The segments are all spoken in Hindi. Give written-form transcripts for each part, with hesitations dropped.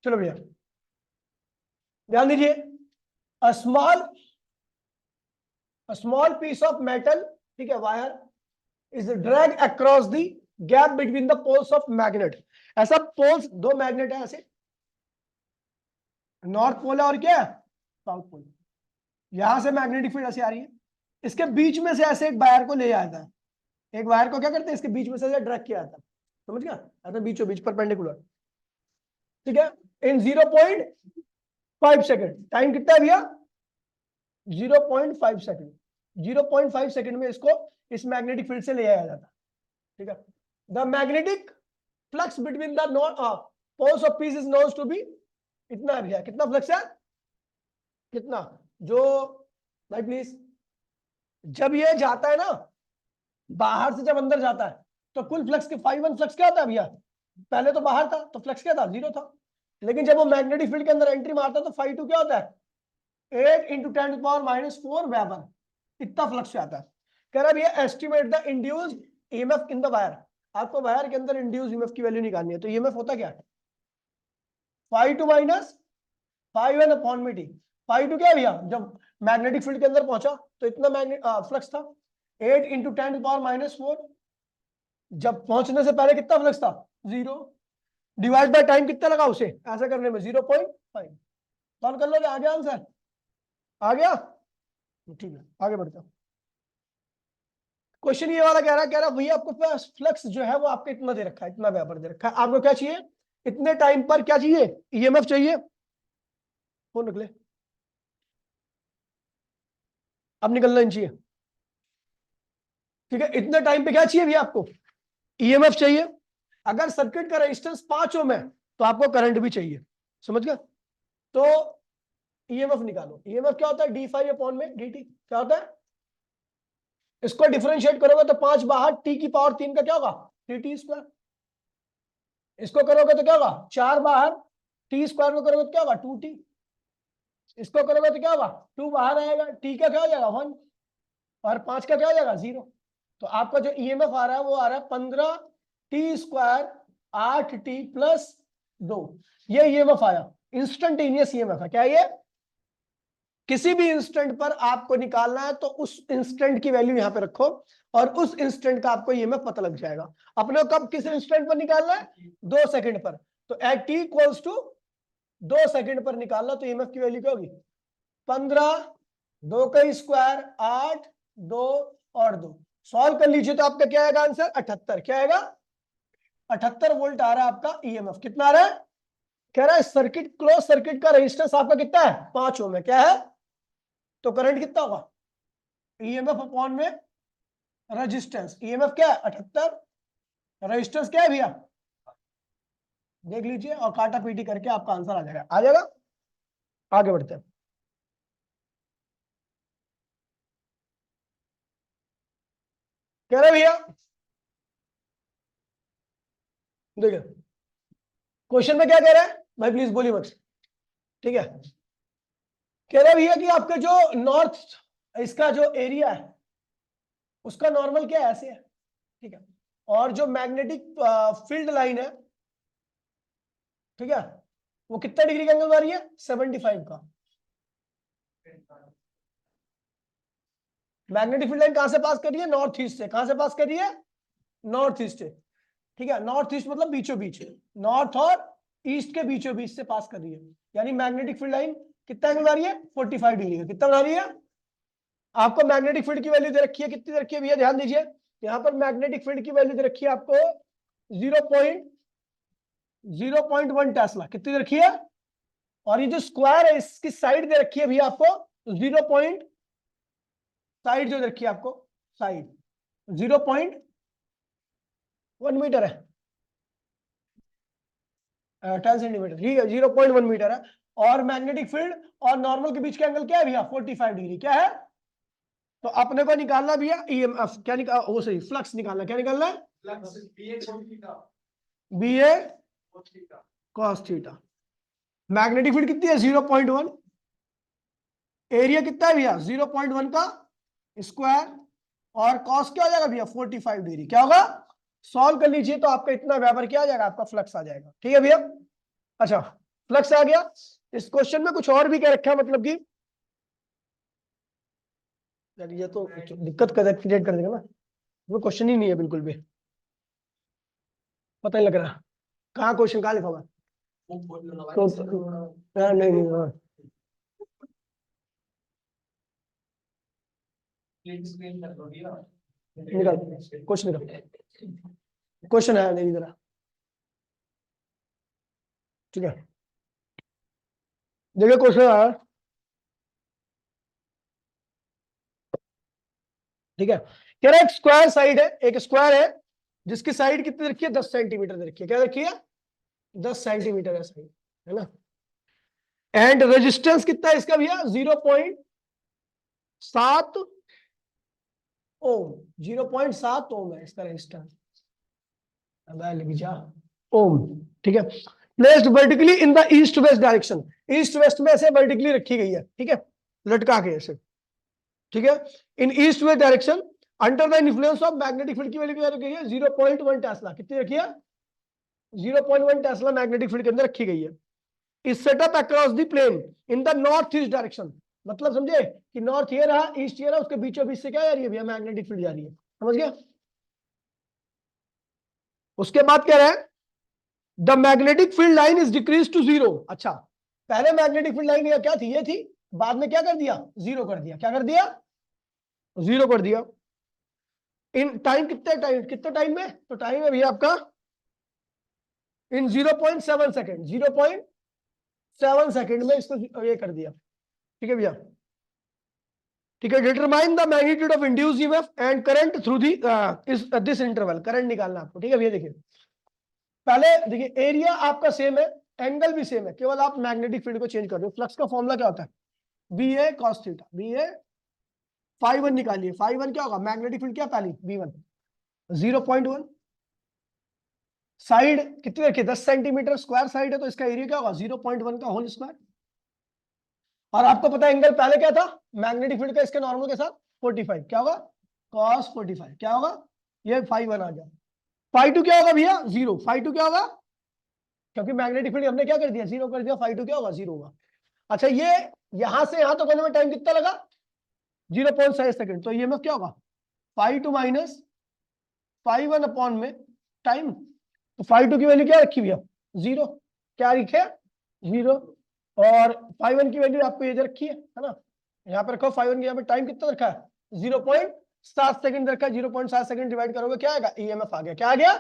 चलो भैया ध्यान दीजिए, a small piece of metal, ठीक है, wire is drag across the gap between the poles of magnet. ऐसा पोल्स, दो मैग्नेट है ऐसे, नॉर्थ पोल है और क्या है, साउथ पोल। यहां से मैग्नेटिक फील्ड ऐसे आ रही है, इसके बीच में से ऐसे एक वायर को ले जाता है, एक वायर को क्या करते हैं, इसके बीच में से ड्रैग किया जाता है, समझ गया, ऐसा बीचों बीच परपेंडिकुलर, ठीक है, इन 0.5 सेकेंड। टाइम कितना है भैया, 0.5 सेकेंड। 0.5 सेकेंड में इसको इस मैग्नेटिक फील्ड से ले आया जाता है, ठीक है। The magnetic flux between the poles of piece is known to be, इतना भैया, कितना फ्लक्स है, कितना, जो भाई प्लीज, जब ये जाता है ना बाहर से, जब अंदर जाता है तो कुल फ्लक्स के φ1 फ्लक्स क्या होता है भैया, पहले तो बाहर था तो फ्लक्स क्या था, 0 था, लेकिन जब वो मैग्नेटिक फील्ड के अंदर एंट्री मारता है तो φ2 क्या होता है, 8 × 10⁻⁴ वेबर, इतना फ्लक्स आता है। कह रहा है भैया estimate the induced EMF in the wire, आपको वायर के अंदर इंड्यूस्ड ईएमएफ की वैल्यू निकालनी है। तो ईएमएफ होता क्या है, φ2 - φ1/t। φ2 क्या है भैया, जब मैग्नेटिक फील्ड के अंदर पहुंचा तो इतना फ्लक्स था, 8 × 10⁻⁴, जब पहुंचने से पहले कितना फ्लक्स था, 0, डिवाइड बाय टाइम कितना लगा उसे ऐसा करने में, 0.5। सॉल्व कर लो, आ गया आंसर, आ गया, ठीक है आगे बढ़ते हैं। क्वेश्चन ये वाला कह रहा भैया आपको फ्लक्स जो है वो आपको इतना दे रखा है, इतना वेबर दे रखा है, आपको क्या चाहिए, इतने टाइम पर क्या चाहिए, ईएमएफ चाहिए, फोन निकले, अब निकलना नहीं चाहिए, ठीक है, इतने टाइम पे क्या चाहिए भैया आपको, ईएमएफ चाहिए। अगर सर्किट का रेजिस्टेंस 5 ओम है तो आपको करंट भी चाहिए, समझ गया। तो ईएमएफ निकालो, ईएमएफ क्या होता है, d∅/dt, क्या होता है, इसको डिफरेंशिएट करोगे तो 5 बाहर, t⁻³ का क्या होगा, 3t²। इसको करोगे तो क्या होगा, 4 बाहर, t² को करोगे तो क्या होगा, 2t। इसको करोगे तो क्या होगा, 2 बाहर आएगा, t का क्या हो जाएगा 1, और 5 का क्या हो जाएगा 0। तो आपका जो ईएमएफ आ रहा है वो आ रहा है 15t² 8t + 2, ये ईएमएफ आया, इंस्टेंटेनियस ईएमएफ है। क्या ये, किसी भी इंस्टेंट पर आपको निकालना है तो उस इंस्टेंट की वैल्यू यहां पे रखो और उस इंस्टेंट का आपको ईएमएफ पता लग जाएगा। अपने को कब, किस इंस्टेंट पर निकालना है, 2 सेकंड पर, तो एट t = 2 सेकंड पर निकालना, तो ईएमएफ की वैल्यू क्या होगी, 15, 2 का स्क्वायर 8, 2 और 2, सॉल्व कर लीजिए तो आपका क्या आएगा आंसर, 78। क्या आएगा, 78 वोल्ट आ रहा है आपका ईएमएफ। कितना आ रहा है, कह रहा है सर्किट, क्लोज सर्किट का रेजिस्टेंस आपका कितना है, 5 ओम है, क्या है, तो करंट कितना होगा, ईएमएफ अपॉन में रेजिस्टेंस, ईएमएफ क्या है 78, रेजिस्टेंस क्या है भैया, देख लीजिए और काटा पीटी करके आपका आंसर आ जाएगा, आ जाएगा। आगे बढ़ते हैं, कह रहे भैया, देखिए क्वेश्चन में क्या कह रहा है भाई, प्लीज बोलिए मत, ठीक है। कह रहे भैया कि आपका जो नॉर्थ, इसका जो एरिया है उसका नॉर्मल क्या है, ऐसे है, ठीक है, और जो मैग्नेटिक फील्ड लाइन है, ठीक है, वो कितना डिग्री का एंगल बना रही है, 75 का। मैग्नेटिक फील्ड लाइन कहां से पास कर रही है, नॉर्थ ईस्ट से। कहां से पास कर रही है, नॉर्थ ईस्ट से, ठीक है, नॉर्थ ईस्ट मतलब बीचों बीच, नॉर्थ और ईस्ट के बीचों बीच से पास कर रही है, यानी मैग्नेटिक फील्ड लाइन कितना एंगल बना रही है, 45 डिग्री का। कितना बना रही है, आपको मैग्नेटिक फील्ड की वैल्यू दे रखी है, कितनी दे रखी है भैया, ध्यान दीजिए, यहां पर मैग्नेटिक फील्ड की वैल्यू दे रखी है आपको 0.1 टेस्ला, कितनी दे रखी है, और ये जो स्क्वायर है इसकी साइड दे रखी है भैया आपको 0. साइड जो दे रखी है आपको, साइड 0.1 मीटर है, 10 सेंटीमीटर, ठीक है, 0.1 मीटर है। और मैग्नेटिक फील्ड और नॉर्मल के बीच का एंगल क्या है भैया, 45 डिग्री, क्या है। तो अपने को निकालना भैया ईएमएफ, क्या निकाल, वो सही, फ्लक्स निकालना, क्या निकालना है, BA cos theta. Magnetic field कितनी है, 0.1, एरिया कितना है भैया 0.1 का स्क्वायर, और कॉस क्या हो जाएगा भैया 45 डिग्री, क्या होगा, सॉल्व कर लीजिए तो आपका इतना वेबर क्या आ जाएगा, आपका फ्लक्स आ जाएगा, ठीक है भैया। अच्छा फ्लक्स आ गया। इस क्वेश्चन में कुछ और भी क्या रखा है, मतलब कि ये तो दिक्कत क्रिएट कर देगा ना, वो क्वेश्चन ही नहीं है बिल्कुल भी, पता नहीं लग रहा कहाँ क्वेश्चन कहाँ लिखा हुआ है। तो नहीं नहीं हाँ। निकाल क्वेश्चन, निकाल क्वेश्चन है नहीं जरा, ठीक है देखिए क्वेश्चन आया, ठीक है। कह रहा है एक स्क्वायर साइड है, एक स्क्वायर है जिसकी साइड कितनी रखी है, 10 सेंटीमीटर रखी है, क्या रखी है 10 सेंटीमीटर है साइड, है ना। एंड रेजिस्टेंस कितना है इसका भैया 0.7 ओम, 0.7 ओम है इसका रेजिस्टेंस, ओम, ठीक है। Placed vertically in the east west direction, east west में ऐसे वर्टिकली रखी गई है, ठीक है, लटका के ऐसे, ठीक है। In east west direction under the influence of magnetic field की वैल्यू क्या रखी है 0.1 टेस्ला, कितनी रखी है 0.1 टेस्ला मैग्नेटिक फील्ड के अंदर रखी गई है। इस setup across the plane in the north east direction, मतलब समझे कि नॉर्थ ये रहा, ईस्ट ये रहा, उसके बीचों बीच से क्या जा रही है भैया मैग्नेटिक फील्ड जा रही है, समझ गया। उसके बाद क्या रहा है, the magnetic field line is decrease to 0, अच्छा पहले मैग्नेटिक फील्ड लाइन क्या थी, ये थी, बाद में क्या कर दिया 0 कर दिया, क्या कर दिया 0 कर दिया। इन टाइम कितने टाइम में, तो टाइम है भैया आपका इन 0.7 सेकेंड, 0.7 सेकेंड में इसको ये कर दिया, ठीक है भैया, ठीक है। Determine the magnitude of induced EMF and current through this interval, current निकालना आपको, ठीक है भैया। देखिए पहले देखिए एरिया आपका सेम है, एंगल भी सेम है, केवल आप मैग्नेटिक फील्ड को चेंज कर रहे हो। फ्लक्स का फॉर्मूला क्या होता है बी ए कॉस थीटा, बी ए φ1 निकालिए, φ1 क्या होगा मैग्नेटिक फील्ड क्या पहली v1 0.1, साइड कितनी रखी 10 सेंटीमीटर स्क्वायर साइड है, तो इसका एरिया क्या होगा 0.1 का होल स्क्वायर। और आपको पता है एंगल पहले क्या था मैग्नेटिक फील्ड का इसके नॉर्मल के साथ 45, क्या होगा cos 45, क्या होगा ये φ1 आ गया। φ2 क्या होगा भैया 0, φ2 क्या होगा क्योंकि मैग्नेटिक फील्ड हमने क्या कर दिया 0 कर दिया, φ2 क्या होगा 0 होगा। अच्छा ये यहां से यहां तो करने में टाइम कितना लगा 0.6 सेकंड, तो ईएमएफ क्या होगा φ2 माइनस φ1 अपॉन में टाइम, तो φ2 की वैल्यू क्या रखी भैया 0, क्या लिखे 0, और φ1 की वैल्यू आपको ये रखी है ना, यहाँ पे रखो φ1 की, यहाँ पे टाइम कितना रखा है 0.7 सेकंड रखा है, 0.7 सेकंड डिवाइड करोगे क्या आएगा ईएमएफ आ गया, क्या आ गया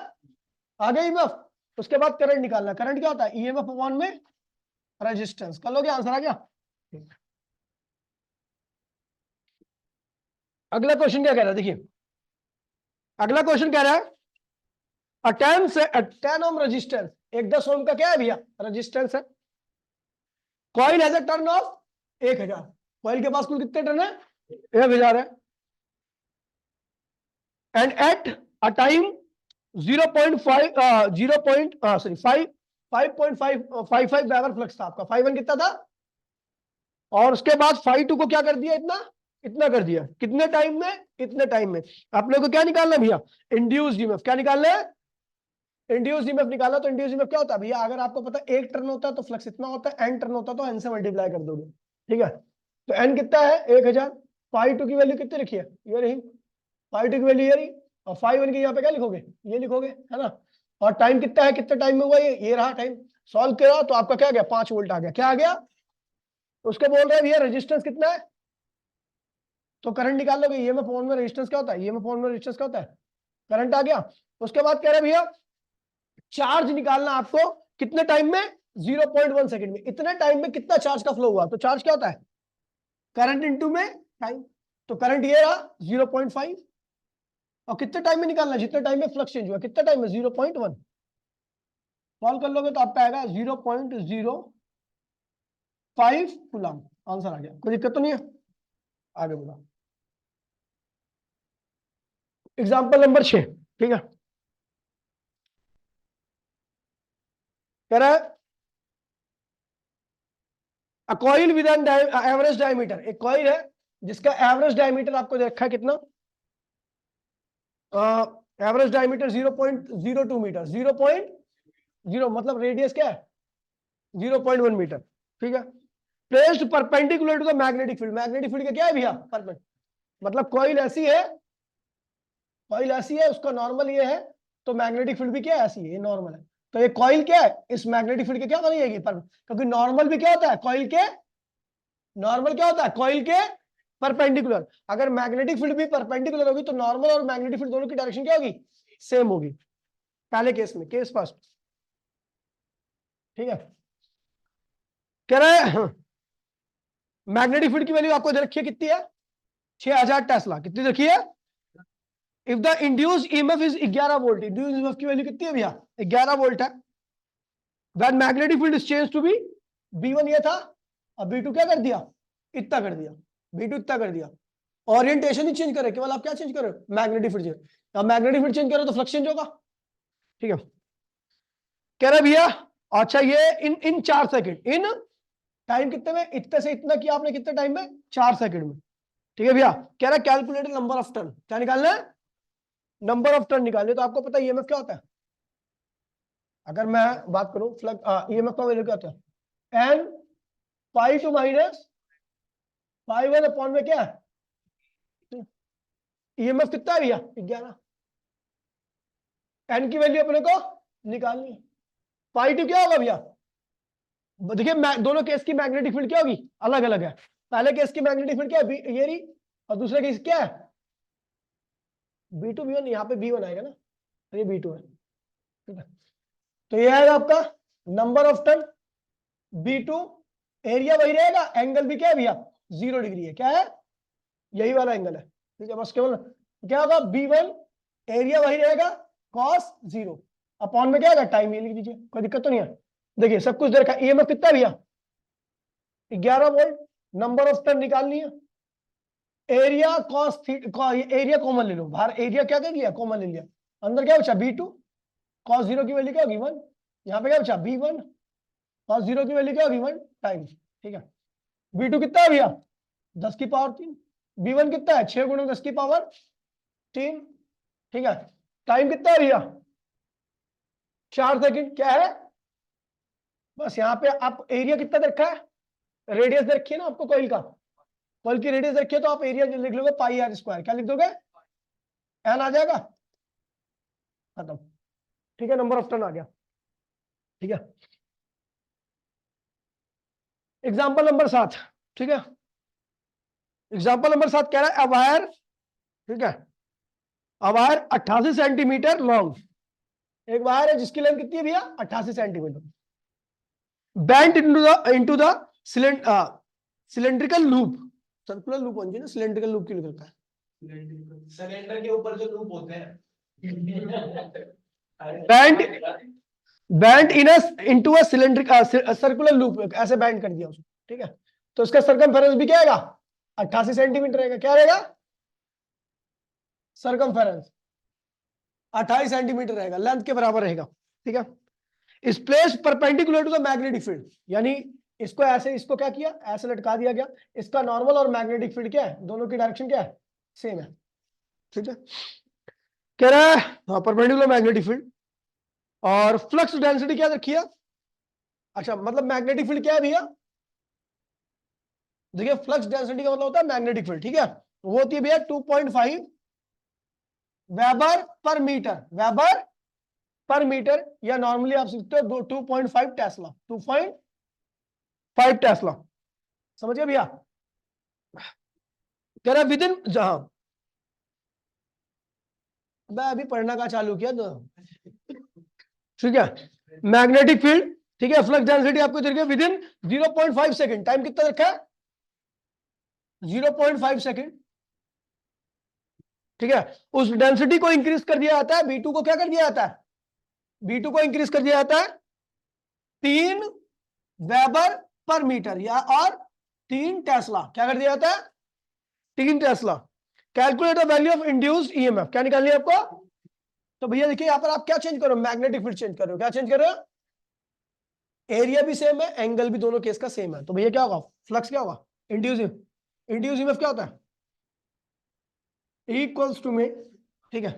ईएमएफ। उसके बाद करंट निकालना, करंट क्या होता है ईएमएफ अपॉन में रेजिस्टेंस, कर लोगे आंसर आ गया। अगला क्वेश्चन क्या कह रहा है देखिए, अगला क्वेश्चन कह रहा है 10 ओम रेजिस्टेंस, एक 10 ओम का क्या है भैया रेजिस्टेंस है, coil has a turn off 1000, coil के पास कुल कितने टर्न है 1000 है, and at a time 5.55 weber flux था आपका, φ1 कितना था, और उसके बाद φ2 को क्या कर दिया इतना इतना कर दिया, कितने टाइम में इतने टाइम में। आप लोगों को क्या निकालना है भैया इंड्यूस्ड ईएमएफ, क्या निकालना है इंड्यूस्ड ईएमएफ निकाला, तो इंड्यूस्ड ईएमएफ क्या होता है भैया, अगर आपको पता है एक टर्न होता है तो फ्लक्स इतना होता है, एन टर्न होता है तो एन से मल्टीप्लाई कर दोगे, ठीक है। तो एन कितना है 1000, φ2 की वैल्यू कितनी रखी है ये रही, φ2 की वैल्यू ये रही, और φ1 की यहाँ पे क्या लिखोगे ये लिखोगे, है ना। और टाइम कितना है कितने टाइम में हुआ ये रहा टाइम, सॉल्व करा तो आपका क्या आ गया 5 वोल्ट आ गया, क्या आ गया। उसके बोल रहे हैं भैया रेजिस्टेंस कितना है, तो करंट निकाल लोगे, ईएमएफ अपॉन में रेजिस्टेंस क्या होता है, ईएमएफ अपॉन में रेजिस्टेंस क्या होता है करंट आ गया। उसके बाद कह रहे हैं भैया चार्ज निकालना आपको कितने टाइम में 0.1 सेकंड में, इतने टाइम में कितना चार्ज का फ्लो हुआ, तो चार्ज क्या होता है करंट इनटू में टाइम, तो करंट ये रहा 0.5, और कितने टाइम में निकालना जितने टाइम में फ्लक्स चेंज हुआ, कितने टाइम में 0.1, सॉल्व कर लोगे तो आपका आएगा 0.05 कूलम, आंसर आ गया, कोई दिक्कत तो नहीं है। आगे बोला एग्जाम्पल नंबर 6, ठीक है। कह रहा है a coil with an average diameter, एक कॉइल है जिसका एवरेज डायमीटर आपको दे रखा है कितना, एवरेज डायमीटर 0.02 मीटर, 0.0 मतलब रेडियस क्या है 0.1 मीटर, ठीक है। Placed perpendicular to the magnetic field, magnetic field का क्या है भैया, मतलब कॉइल ऐसी है, कॉइल ऐसी है, उसका नॉर्मल ये है, तो मैग्नेटिक फील्ड भी क्या है, ऐसी है, ये नॉर्मल है। तो ये कॉइल क्या है, इस मैग्नेटिक फील्ड के क्या बनेगी, क्योंकि नॉर्मल भी क्या होता है कॉइल के, नॉर्मल क्या होता है कॉइल के परपेंडिकुलर। अगर मैग्नेटिक फील्ड भी परपेंडिकुलर होगी तो नॉर्मल और मैग्नेटिक फील्ड दोनों की डायरेक्शन क्या होगी, सेम होगी, पहले केस में, केस फर्स्ट, ठीक है। कह रहा है मैग्नेटिक फील्ड की वैल्यू आपको दे रखी है, कितनी है, 6000 टेस्ला, कितनी रखी है। If the induced EMF is 11 volt, induced EMF की वैल्यू कितनी है भैया, 11 वोल्ट है। When magnetic field is change to be, B1 ये था, अब B2 क्या कर दिया, इतना कर दिया, B2 इतना कर दिया, ओरिएंटेशन ही चेंज करे, केवल आप क्या चेंज करो, मैग्नेटिक फील्ड चेंज। अब मैग्नेटिक फील्ड चेंज करो तो फ्लक्स चेंज होगा, ठीक है। कह रहा भैया अच्छा ये इन इन 4 सेकंड, इन टाइम कितने में, इतने से इतना किया आपने, कितने टाइम में, 4 सेकंड में, ठीक है भैया। कह रहा कैलकुलेट नंबर ऑफ टर्न, क्या निकालना है, नंबर ऑफ टर्न निकालने। तो आपको पता है ईएमएफ क्या होता है, अगर मैं बात करूं फ्लक्स ईएमएफ का वैल्यू क्या होता है, N phi two minus phi one upon में क्या है, ईएमएफ कितना है भैया, 11, एन की वैल्यू अपने को निकालनी है। पाई टू क्या होगा भैया, देखिए दोनों केस की मैग्नेटिक फील्ड क्या होगी, अलग अलग है। पहले केस की मैग्नेटिक फील्ड क्या है, ये रही, और दूसरे केस क्या है, B2 B1, यहाँ पे B1 आएगा ना, तो ये B2 है, ठीक है। तो ये आएगा आपका number of turn, B2, area वही रहेगा, एंगल भी क्या है भैया, 0 डिग्री है, क्या है, यही वाला एंगल है, ठीक है। बस केवल क्या होगा, B1 एरिया वही रहेगा, cos 0 अपॉन में क्या आएगा, टाइम, ये लिख दीजिए, कोई दिक्कत तो नहीं है। देखिए सब कुछ देखा, ईएमएफ कितना भैया, 11 वोल्ट, नंबर ऑफ टर्न निकालनी है, एरिया कॉस एरिया कॉमन ले लो, बाहर एरिया क्या कर लिया, कॉमन ले लिया, अंदर क्या बचा, B2, cos 0 की वैल्यू क्या होगी 1, यहाँ पे क्या बचा B1, cos 0 की वैल्यू क्या होगी 1 टाइम, ठीक है। B2 कितना है भैया, 10 की पावर 3, B1 कितना है, 6 गुणा 10 की पावर 3, ठीक है। टाइम कितना है भैया, 4 सेकंड, क्या है, बस यहाँ पे आप एरिया कितना दे रखा है, रेडियस दे रखी है ना आपको कॉइल का, कॉइल की रेडियस रखिए, तो आप एरिया लिख लोगे पाई आर स्क्वायर, क्या लिख दोगे, एन आ जाएगा, खत्म, ठीक है। नंबर ऑफ टर्न आ गया, ठीक है। एग्जाम्पल नंबर 7, ठीक है। एग्जाम्पल नंबर 7 कह रहा है अवायर, ठीक है, अवायर 88 सेंटीमीटर लॉन्ग, एक वायर है जिसकी लेंथ कितनी है भैया, 88 centimetre, bent into the cylindrical loop, circular loop होनी चाहिए ना, सिलेंड्रिकल लूप क्यों लिख रखा है, सिलेंडर के ऊपर जो लूप होते हैं bend into a cylindric circular loop, ऐसे बैंड कर दिया उसको, ठीक है। तो उसका सरकमफेरेंस भी क्या आएगा, 88 सेंटीमीटर रहेगा, क्या रहेगा, सरकमफेरेंस 28 सेंटीमीटर रहेगा, लेंथ के बराबर रहेगा, ठीक है। Is place perpendicular to the magnetic field, यानी इसको ऐसे, इसको क्या किया, ऐसे लटका दिया गया, इसका नॉर्मल और मैग्नेटिक फील्ड क्या है, दोनों की डायरेक्शन क्या है, सेम है, ठीक है। कह रहा है हाँ परपेंडिकुलर मैग्नेटिक फील्ड, और फ्लक्स डेंसिटी क्या रखी है, अच्छा मतलब मैग्नेटिक फील्ड क्या है भैया, देखिए फ्लक्स डेंसिटी का मतलब होता है मैग्नेटिक फील्ड, ठीक है, वो होती है भैया 2.5 weber per metre, weber per metre, या नॉर्मली आप सीखते हो 2.5 टेस्ला, 2.5 टेस्ला, समझिए भैया। कह रहा विद इन, जहां मैं अभी पढ़ना का चालू किया तो, ठीक है, मैग्नेटिक फील्ड, ठीक है, फ्लक्स डेंसिटी आपको दे रखी है विद इन 0.5 सेकंड, टाइम कितना रखा है, 0.5 सेकंड, ठीक है। उस डेंसिटी को इंक्रीज कर दिया जाता है, B2 को क्या कर दिया जाता है, B2 को इंक्रीज कर दिया जाता है 3 वेबर पर मीटर, या और 3 टेस्ला, क्या कर दिया जाता है 3 Tesla. Calculate the value of induced EMF, क्या निकालनी है आपको, तो भैया देखिए यहां पर आप क्या चेंज करो, मैग्नेटिक फील्ड चेंज कर रहे हो, क्या चेंज कर रहे हो, एरिया भी सेम है, एंगल भी दोनों केस का सेम है, तो भैया क्या होगा, फ्लक्स क्या होगा, इंड्यूसिव, इंड्यूस ईएमएफ क्या होता है, इक्वल्स टू में, ठीक है,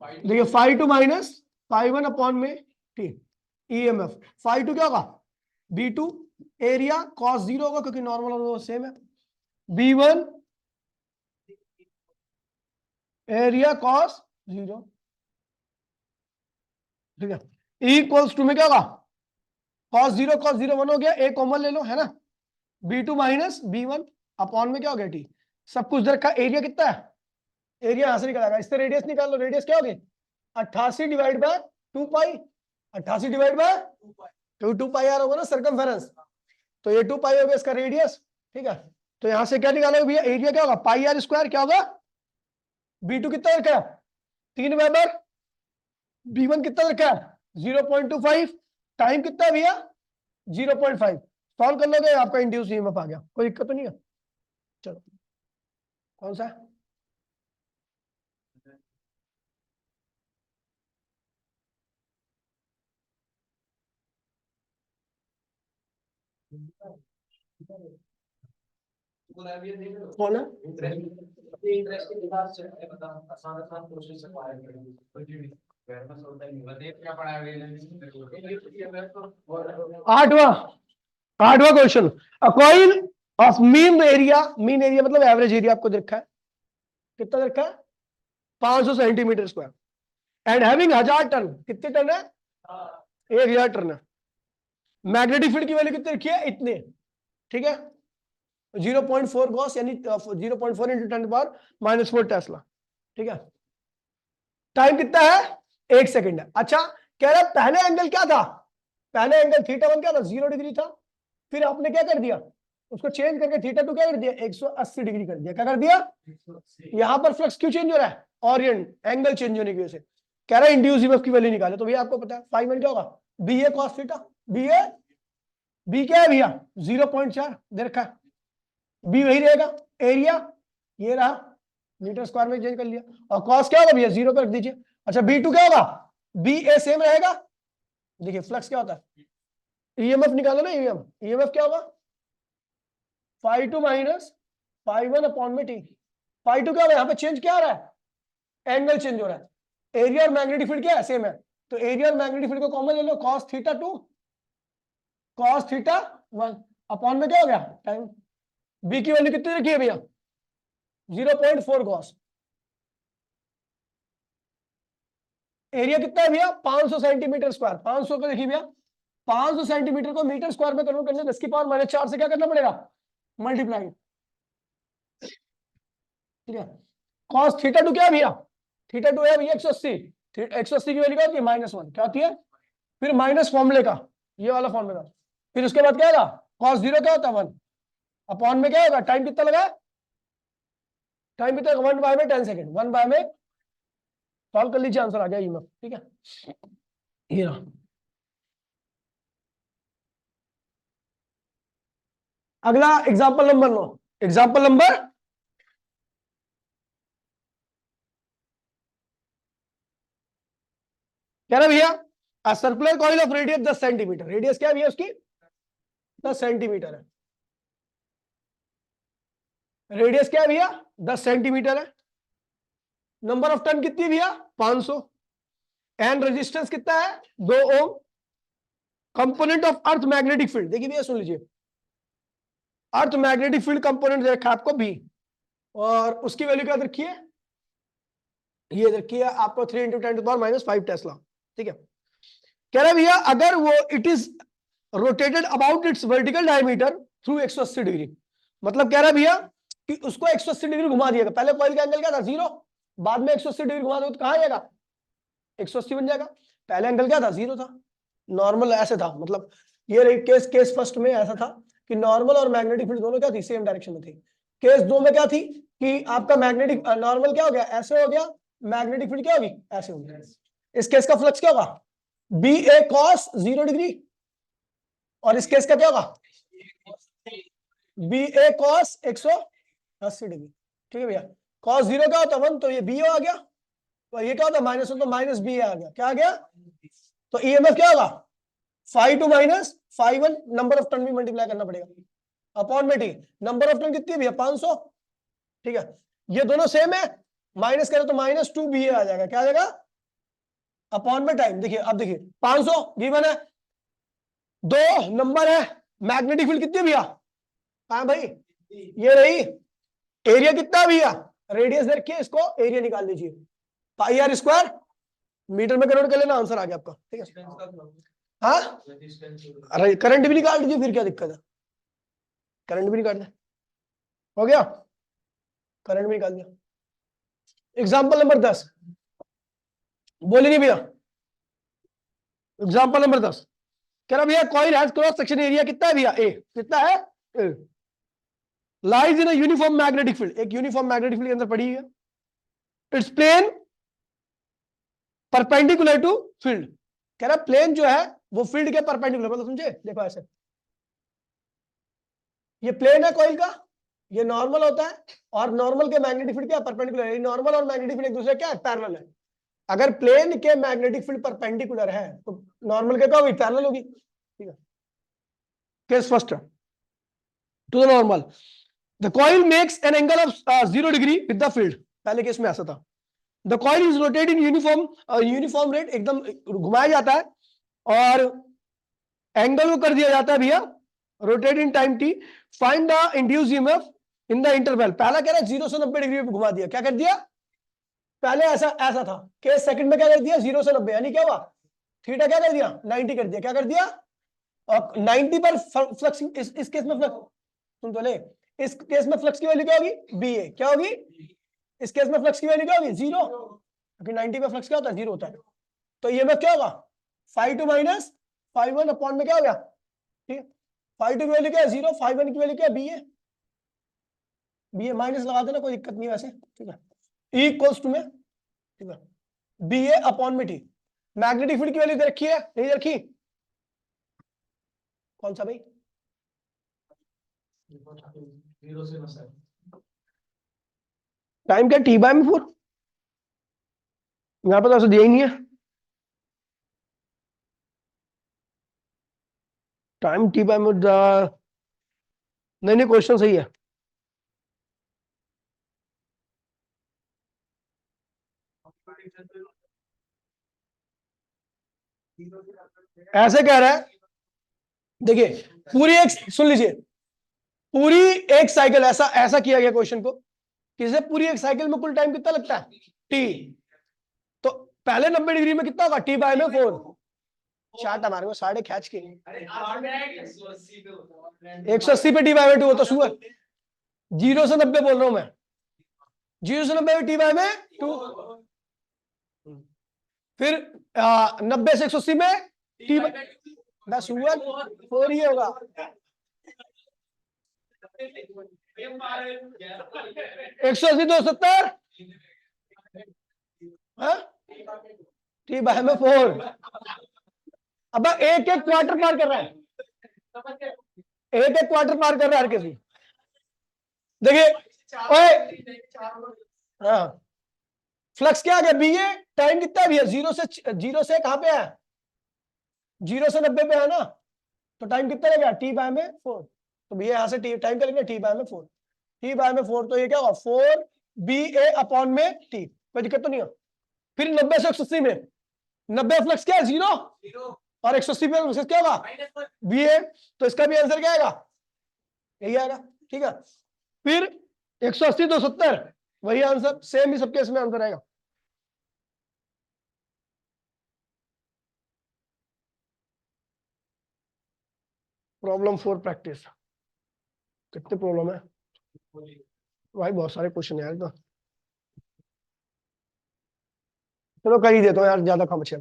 देखिए phi two minus phi one upon में टी, ईएमएफ फाई टू क्या होगा B2 एरिया कॉस 0 होगा क्योंकि नॉर्मल और वो सेम है। B1 एरिया कॉस 0, ठीक है। E इक्वल्स टू में क्या होगा, कॉस 0 1 हो गया, ए कॉमन ले लो, है ना। B2 माइनस B1 अपॉन में क्या हो गया टी, सब कुछ रखा। एरिया कितना है, एरिया यहां से निकल आएगा, इससे रेडियस निकाल लो। रेडियस क्या होगी 88 divide by 2 pi, 88 divide by 2 pi R होगा ना सर्कमफेरेंस, तो ये 2 पाई हो गया इसका रेडियस, ठीक है। तो यहां से क्या निकालोगे भैया, एरिया क्या होगा पाई आर स्क्वायर, क्या होगा B2 कितना रखा है 3 वेबर, B1 कितना रखा है 0.25, टाइम कितना है भैया 0.5। सॉल्व कर लोगे आपका इंड्यूस ईएमएफ आ गया, कोई दिक्कत तो नहीं है। चलो कौन सा है? कौन है? इंटरेस्ट के हिसाब से बता, आसान आसान क्वेश्चन से पाया करेंगे। क्या पढ़ा आठवां question, a coil of mean area, mean area मतलब एवरेज एरिया आपको देखा है, कितना देखा है 500 centimetre square, and having 1000 turn, कितने टन है 1000 टन है। मैग्नेटिक फील्ड की वैल्यू कितनी रखी है इतने, ठीक है 0.4 गॉस यानी 0.4 इंटू 10⁻⁻4 टेस्ला, ठीक है। टाइम कितना है 1 सेकंड है। अच्छा कह रहा पहले एंगल क्या था, पहले एंगल θ1 क्या था 0 डिग्री था, फिर आपने क्या कर दिया उसको चेंज करके θ2 क्या कर दिया 180 डिग्री कर दिया, क्या कर दिया। यहां पर फ्लक्स क्यों चेंज हो रहा है, ओरिएंट एंगल चेंज होने की वजह से। कह रहा है इंड्यूस ईएमएफ की वैल्यू निकाले, तो भैया आपको पता है फाई क्या होगा बी ए कॉस थीटा, बी क्या है भैया 0.4 दे रखा है, बी वही रहेगा, एरिया ये रहा मीटर स्क्वायर में चेंज कर लिया, और कॉस क्या होगा भैया 0 पे रख दीजिए। अच्छा B2 क्या होगा, बी ए सेम रहेगा। देखिए फ्लक्स क्या होता है, ईएमएफ निकालो ना, ईएमएफ क्या होगा φ2 माइनस φ1 अपॉन में टी। φ2 क्या होगा, यहाँ पे चेंज क्या हो रहा है एंगल चेंज हो रहा है, एरिया और मैग्नेटिक फील्ड क्या है सेम है, तो एरिया और मैग्नेटिक फील्ड को कॉमन ले लो, cos θ2 cos θ1 अपॉन में क्या हो गया टाइम। बी की वैल्यू कितनी रखी है भैया 0.4 गॉस, एरिया कितना है भैया 500 सेंटीमीटर स्क्वायर, 500 को देखिए भैया 500 सेंटीमीटर को मीटर स्क्वायर में कन्वर्ट करने 10⁻⁻4 से क्या करना पड़ेगा मल्टीप्लाई, ठीक है। cos θ2 क्या है भैया, θ2 है भैया 180, 180 की वैल्यू क्या होती है -1, क्या होती है फिर माइनस फॉर्मूले का, ये वाला फॉर्मूला, फिर उसके बाद क्या होगा cos 0 क्या होता है 1 अपॉन में क्या होगा, टाइम कितना लगा, टाइम कितना 1 बाय में 10 सेकंड, 1 बाय में, सॉल्व कर लीजिए आंसर आ गया ईएमएफ, ठीक है। ये रहा अगला एग्जांपल नंबर 9, एग्जांपल नंबर क्या ना भैया, a circular coil of radius 10 centimetre, radius क्या है भैया उसकी 10 सेंटीमीटर है, रेडियस क्या है भैया 10 सेंटीमीटर है, नंबर ऑफ टर्न कितनी भैया 500, एंड रेजिस्टेंस कितना है 2 ohm, component of earth magnetic field, देखिए भैया सुन लीजिए, अर्थ मैग्नेटिक फील्ड कंपोनेंट देखा आपको बी, और उसकी वैल्यू क्या रखी है, ये रखी है आपको 3 × 10⁻⁵ टेस्ला, ठीक है। कह रहा है भैया अगर वो it is rotated about it's vertical diameter through 180 degree, मतलब कह रहा है भैया कि उसको 180 डिग्री घुमा दिएगा, पहले कॉइल का एंगल क्या था 0, बाद में 180 डिग्री घुमा दो तो कहां आएगा 180 बन जाएगा, पहले एंगल क्या था 0 था, नॉर्मल ऐसे था, मतलब ये रही केस फर्स्ट में ऐसा था कि नॉर्मल और मैग्नेटिक फील्ड दोनों क्या थी सेम डायरेक्शन में थी, केस 2 में क्या थी कि आपका मैग्नेटिक नॉर्मल क्या हो गया ऐसे हो गया, मैग्नेटिक फील्ड क्या होगी ऐसे हो गया, इस केस का फ्लक्स क्या होगा बी ए कॉस 0 डिग्री, और इस केस का क्या होगा बी ए कॉस 180 डिग्री, ठीक है भैया। कॉस 0 क्या होता है 1, तो ये बी आ गया, तो ये क्या होता है -1, तो माइनस बी आ गया, क्या आ गया, तो ईएमएफ क्या होगा φ2 माइनस φ1, नंबर ऑफ टर्न भी मल्टीप्लाई करना पड़ेगा अपॉन में टी, नंबर ऑफ टर्न कितनी है भैया 500, ठीक है, ये दोनों सेम है, माइनस करें तो -2 बी आ जाएगा, क्या आ जाएगा अपॉन में टाइम, देखिए अब देखिए 500 गिवन है, दो नंबर है, मैग्नेटिक फील्ड कितनी है भैया? कहाँ भाई? ये रही। एरिया कितना है भैया? रेडियस दे रखिए, इसको एरिया निकाल लीजिए, पाई आर स्क्वायर, मीटर में कन्वर्ट कर लेना, आंसर आ गया आपका। ठीक है, हाँ, अरे करंट भी निकाल दीजिए, फिर क्या दिक्कत है, करंट भी निकाल दिया, हो गया, करंट भी निकाल दिया। एग्जाम्पल नंबर 10, बोले नहीं भैया, एग्जाम्पल नंबर 10 कह रहा भैया coil has cross section area कितना है भैया? ए कितना है? A lies in a uniform magnetic field, एक यूनिफॉर्म मैग्नेटिक फील्ड के अंदर पड़ी है, it's plane perpendicular to field. कह रहा प्लेन जो है वो फील्ड के परपेंडिकुलर, मतलब समझे, देखो ऐसे, ये प्लेन है कॉइल का, ये नॉर्मल होता है, और नॉर्मल के मैग्नेटिक फील्ड क्या परपेंडिकुलर है, नॉर्मल और मैग्नेटिक फील्ड एक दूसरे क्या है, पैरेलल है। अगर प्लेन के मैग्नेटिक फील्ड परपेंडिकुलर है तो नॉर्मल के क्या होगी, पैरेलल होगी। ठीक है, case first to the normal, the coil makes an angle of 0 degree with the field, पहले केस में ऐसा था, the coil is rotate in uniform rate, एकदम घुमाया जाता है, और एंगल को कर दिया जाता है भैया rotate in time T, find the induce EMF in the interval. पहला कह रहा है 0 से 90 डिग्री पे घुमा दिया, क्या कर दिया, पहले ऐसा ऐसा था, केस सेकंड में क्या कर दिया, 0 से 90, यानी क्या हुआ, थीटा क्या कर दिया, 90 कर दिया, क्या कर दिया, और 90 पर फ्लक्स, इस केस में फ्लक्स, सुन तो ले, इस केस में फ्लक्स की वैल्यू क्या होगी, बी ए, क्या होगी, इस केस में फ्लक्स की वैल्यू क्या होगी, 0, क्योंकि 90 पे फ्लक्स क्या होता है, 0 होता है, तो ये में क्या होगा, φ2 माइनस φ1 अपॉन में क्या हो गया, ठीक है, φ2 की वैल्यू क्या है 0, φ1 की वैल्यू क्या है, बी ए माइनस लगा देना, कोई दिक्कत नहीं वैसे, ठीक है, ई इक्वल्स टू में, ठीक है, बी ए अपॉन में टी, मैग्नेटिक फील्ड की वैल्यू दे रखी है, नहीं रखी, कौन सा भाई, 0 से 9 टाइम क्या, टी बाय में 4, यहां पर तो ऐसा दिया ही नहीं है, टाइम टी बाय में, नहीं नहीं क्वेश्चन सही है, ऐसे कह रहा है, देखिए पूरी एक, सुन लीजिए, पूरी एक साइकिल, ऐसा ऐसा किया गया क्वेश्चन को, किसे पूरी एक साइकिल में कुल टाइम कितना लगता है, टी, तो पहले 90 डिग्री में कितना होगा, टी बाय में 4, चार्ट हमारे को साढ़े खींच के 180 पे टी बाय में 2 होता, सुअर, 0 से 90 बोल रहा हूं मैं, 0 से 90 टी बाय में 2, फिर 90 से 180 में टी बस सुअर 4 ही होगा, 180 270 टी बाय में 4, अब एक एक क्वार्टर पार कर रहा है, एक एक क्वार्टर पार कर रहा है हर किसी, देखिए हाँ, फ्लक्स क्या आ गया, बी ए, टाइम कितना है भैया, 0 से कहां पे है, 0 से 90 पे है ना, तो टाइम कितना लगेगा, टी बाय में 4, तो भैया यहां से टी टाइम क्या लगेगा, टी बाय में 4, टी बाय में 4, तो ये क्या होगा 4 बी ए अपॉन में टी, कोई दिक्कत तो नहीं है। फिर 90 से 180 में, 90 फ्लक्स क्या है 0, और 180 पे फ्लक्स क्या होगा बी ए, तो इसका भी आंसर क्या आएगा, यही आएगा, ठीक है, फिर 180 270 वही आंसर, सेम ही सबके इसमें आंसर आएगा। प्रॉब्लम 4 प्रैक्टिस, कितने प्रॉब्लम है भाई, बहुत सारे क्वेश्चन यार, तो चलो कर ही देता हूँ यार, ज्यादा काम बचे,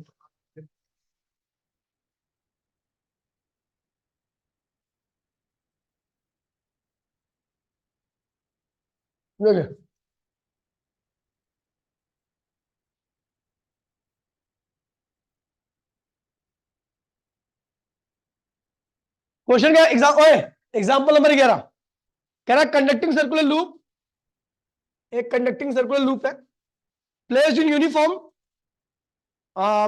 देखिए क्वेश्चन क्या, एग्जाम्पल नंबर 11 कह रहा कंडक्टिंग सर्कुलर लूप, एक कंडक्टिंग सर्कुलर लूप है, placed in uniform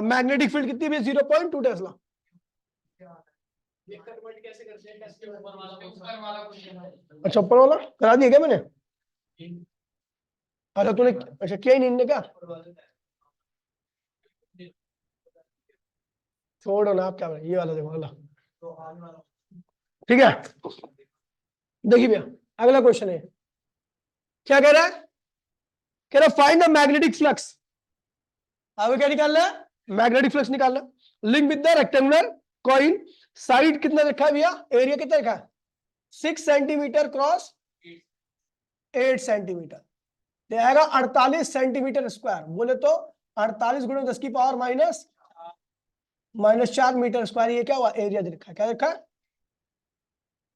magnetic field कितनी भी 0.2 टेस्ला, अच्छा ऊपर वाला करा दिया क्या मैंने, अरे तूने अच्छा किया ही नहीं क्या, छोड़ो ना आप, क्या ये वाला देखो वाला, तो आने वाला ठीक है, देखिए भैया अगला क्वेश्चन है, क्या कह रहा है, कह रहा फाइंड द मैग्नेटिक फ्लक्स। अब क्या निकालना है, मैग्नेटिक फ्लक्स निकालना, link with the rectangular coil, side कितना रखा है भैया, एरिया कितना रखा है 6 सेंटीमीटर क्रॉस 8 सेंटीमीटर, तो आएगा 48 सेंटीमीटर स्क्वायर, बोले तो 48 गुणे 10 की पावर -4 मीटर स्क्वायर, ये क्या हुआ एरिया दे रखा है, क्या रखा है,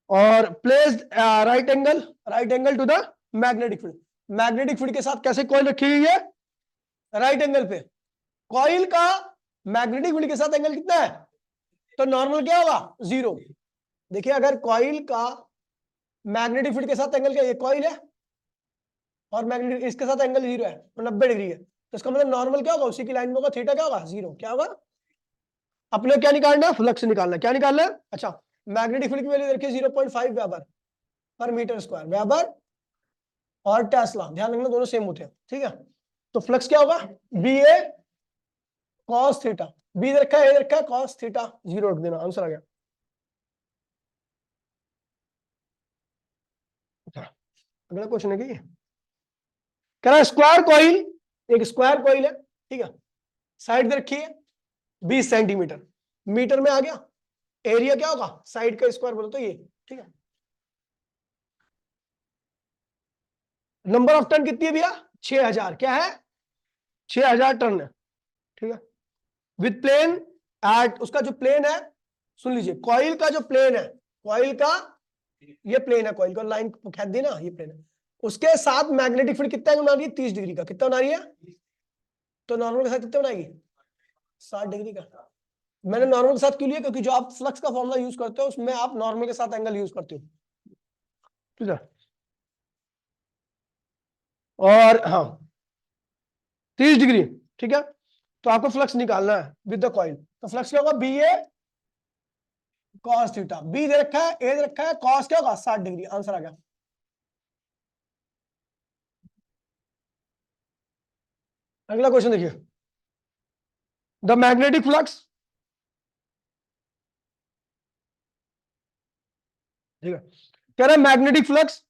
और placed right angle to the magnetic field, magnetic field के साथ कैसे कॉइल रखी हुई है, राइट एंगल पे, कॉइल का मैग्नेटिक फील्ड के साथ एंगल कितना है, तो नॉर्मल क्या होगा 0। देखिए अगर कॉइल का मैग्नेटिक फील्ड के साथ एंगल क्या, ये कॉइल है और मैग्नेटिक इसके साथ एंगल 0 है, तो 90 डिग्री है, तो इसका मतलब नॉर्मल क्या होगा, उसी की लाइन में होगा, थीटा क्या होगा 0, क्या होगा, अपने क्या निकालना है, फ्लक्स निकालना है, क्या निकालना है, अच्छा मैग्नेटिक फील्ड की वैल्यू देखिए 0.5 weber per metre square, weber और टेस्ला ध्यान रखना दोनों सेम होते हैं, ठीक है, तो फ्लक्स क्या होगा बी ए कॉस थीटा, बी रखा है, ए रखा है, कॉस थीटा 0 रख देना, आंसर आ गया। अगला क्वेश्चन है कि कह रहा है स्क्वायर कॉइल, एक स्क्वायर कॉइल है, ठीक है, साइड दे रखी है 20 सेंटीमीटर, मीटर में आ गया, एरिया क्या होगा साइड का स्क्वायर बोलो तो ये, ठीक है, नंबर ऑफ टर्न कितनी है भैया 6000, क्या है 6000 टर्न है, ठीक है, विद प्लेन एट, उसका जो प्लेन है, सुन लीजिए कॉइल का जो प्लेन है, कॉइल का ये प्लेन है, कॉइल का लाइन खींच दी ना, ये प्लेन है, उसके साथ मैग्नेटिक फील्ड कितना बना रही है 30 डिग्री का, कितना बना रही है, तो नॉर्मल के साथ कितना बनाएगी 60 डिग्री का, मैंने नॉर्मल के साथ क्यों लिया, क्योंकि जो आप फ्लक्स का फॉर्मूला यूज करते हो उसमें आप नॉर्मल के साथ एंगल यूज करते हो, ठीक है, और हाँ 30 डिग्री, ठीक है, तो आपको फ्लक्स निकालना है विद द कॉइल, तो फ्लक्स क्या होगा बी ए कॉस थीटा, बी दे रखा है, ए दे रखा है, कॉस क्या होगा 60 डिग्री, आंसर आ गया। अगला क्वेश्चन देखिए, द मैग्नेटिक फ्लक्स, ठीक है, कह रहा है magnetic flux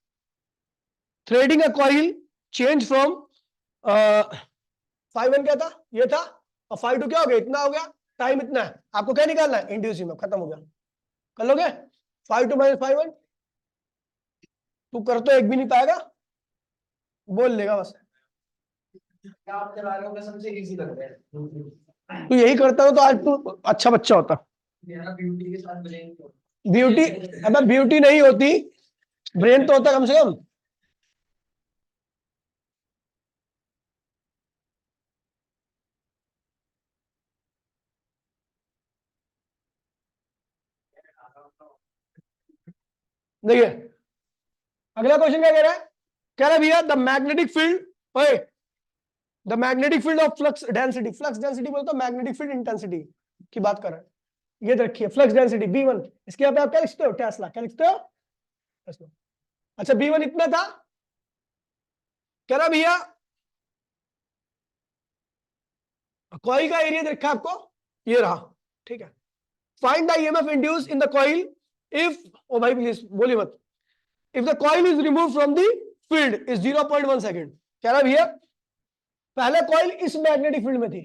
threading a coil change from 5 क्या था, ये था, और 5 क्या हो गया, इतना हो गया, टाइम इतना है, आपको क्या निकालना है इंड्यूस ईएमएफ, खत्म हो गया, कर लोगे 5 -5 तू कर तो एक भी नहीं पाएगा, बोल लेगा बस, क्या आप चला रहे हो, कसम से इजी लग रहा है, तू यही करता हो तो आज तू अच्छा बच्चा होता, मेरा ब्यूटी के साथ ब्रेन को ब्यूटी, अब ब्यूटी नहीं होती, ब्रेन तो होता कम से कम, देखिए अगला क्वेश्चन क्या कह रहा है, कह रहा है भैया द मैग्नेटिक फील्ड, ओए the magnetic field of flux density बोलते मैग्नेटिक फील्ड इंटेंसिटी की बात कर रहे हैं, ये देखिए फ्लक्स डेंसिटी B1, इसके यहाँ पे आप क्या लिखते हो टेस्ला, क्या लिखते हो टेस्ला, अच्छा B1 इतना था, कह रहा भैया कॉइल का एरिया देखा आपको, ये रहा, ठीक है, find the EMF induce in the coil if, ओ भाई प्लीज बोलिए मत, if the coil is remove from the field is 0.1 second, कह रहा भैया पहले कॉइल इस मैग्नेटिक फील्ड में थी,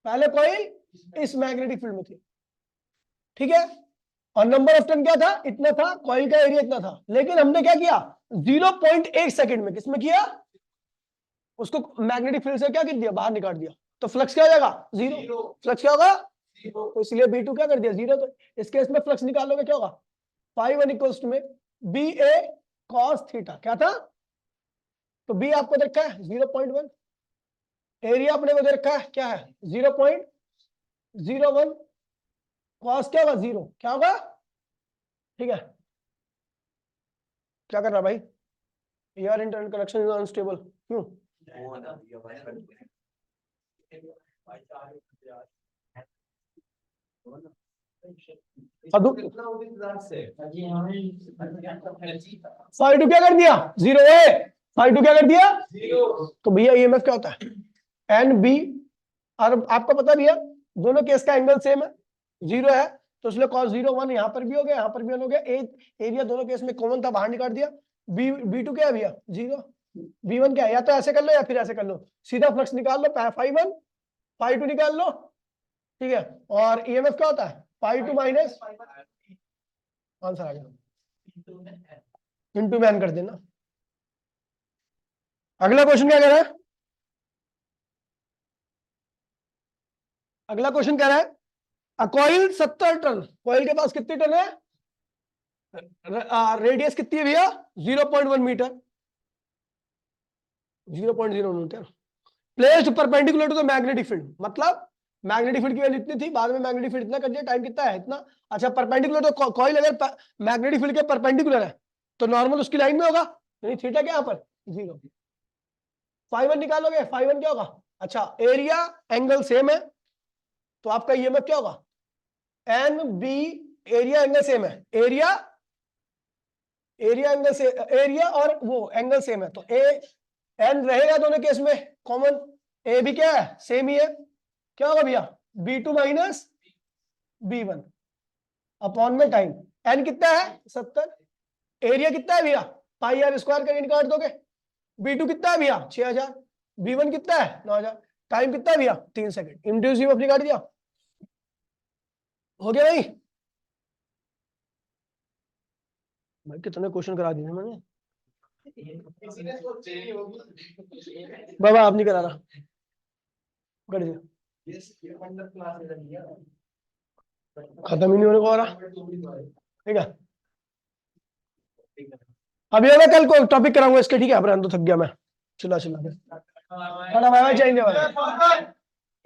पहले कॉइल इस मैग्नेटिक फील्ड में थी, ठीक है, और नंबर ऑफ टर्न क्या था इतना था, कॉइल का एरिया इतना था, लेकिन हमने क्या किया 0.1 सेकेंड में किसमें किया, उसको मैग्नेटिक फील्ड से क्या कर दिया बाहर निकाल दिया, तो फ्लक्स क्या हो जाएगा 0, फ्लक्स क्या होगा 0, तो इसलिए B2 क्या कर दिया 0, तो इस केस में फ्लक्स निकालोगे क्या होगा 5 इक्वल्स में बी ए कॉस थीटा, क्या था, तो बी आपको देखा है 0.1, एरिया अपने को दे रखा है क्या है 0.01, कॉस क्या होगा 0, क्या होगा, ठीक है, क्या कर रहा भाई यार, इंटरनेट कनेक्शन इज अनस्टेबल, क्यों, फाइव क्या कर दिया 0 ए, फाइव क्या कर दिया 0, तो भैया ईएमएफ क्या होता है एन बी, और आपको पता भैया दोनों केस का एंगल सेम है 0 है, तो इसलिए cos 0 1 यहाँ पर भी हो गया, यहाँ पर भी 1 हो गया। एरिया दोनों केस में कॉमन था, बाहर निकाल दिया। V2 क्या है भैया 0, V1 क्या है, या तो ऐसे कर लो या फिर ऐसे कर लो, सीधा फ्लक्स निकाल लो, φ1 φ2 निकाल लो, ठीक है। और EMF क्या होता है φ2 माइनस, आंसर आ गया, इंटू में n कर देना। अगला क्वेश्चन क्या कह रहा है, अगला क्वेश्चन कह रहा है अ कॉइल 70 टन, कॉइल के पास कितनी टन है, रेडियस कितनी है भैया 0.1 metre, 0.0 metre, placed perpendicular to the magnetic field, मतलब मैग्नेटिक फील्ड की वैल्यू इतनी थी, बाद में मैग्नेटिक फील्ड इतना कर दिया, टाइम कितना है इतना। अच्छा परपेंडिकुलर, तो कॉइल अगर मैग्नेटिक फील्ड के परपेंडिकुलर है तो नॉर्मल उसकी लाइन में होगा, यानी थीटा क्या यहाँ पर 0। φ1 निकालोगे, φ1 क्या होगा, अच्छा एरिया एंगल सेम है तो आपका EMF क्या होगा NB, एरिया एंगल सेम है, एरिया एंगल से, एरिया और वो एंगल सेम है तो N रहेगा दोनों केस में कॉमन, A भी क्या है सेम ही है, क्या होगा भैया B2 माइनस B1 अपॉन में टाइम, N कितना है 70, एरिया कितना है भैया πr स्क्वायर करके निकाल दोगे, B2 कितना है भैया 6000, B1 कितना है 9000, टाइम कितना है भैया 3 सेकंड, इंड्यूस EMF निकाल दिया, हो गया नहीं भाई, कितने क्वेश्चन करा दिए मैंने, बाबा आप नहीं करा रहा, कर दिया, खत्म ही नहीं होने को आ रहा, ठीक है। अभी मैं कल को टॉपिक कराऊंगा इसके, ठीक है, अब रहने दो, थक गया मैं, चिल्ला चिल्ला के, जाएंगे वाला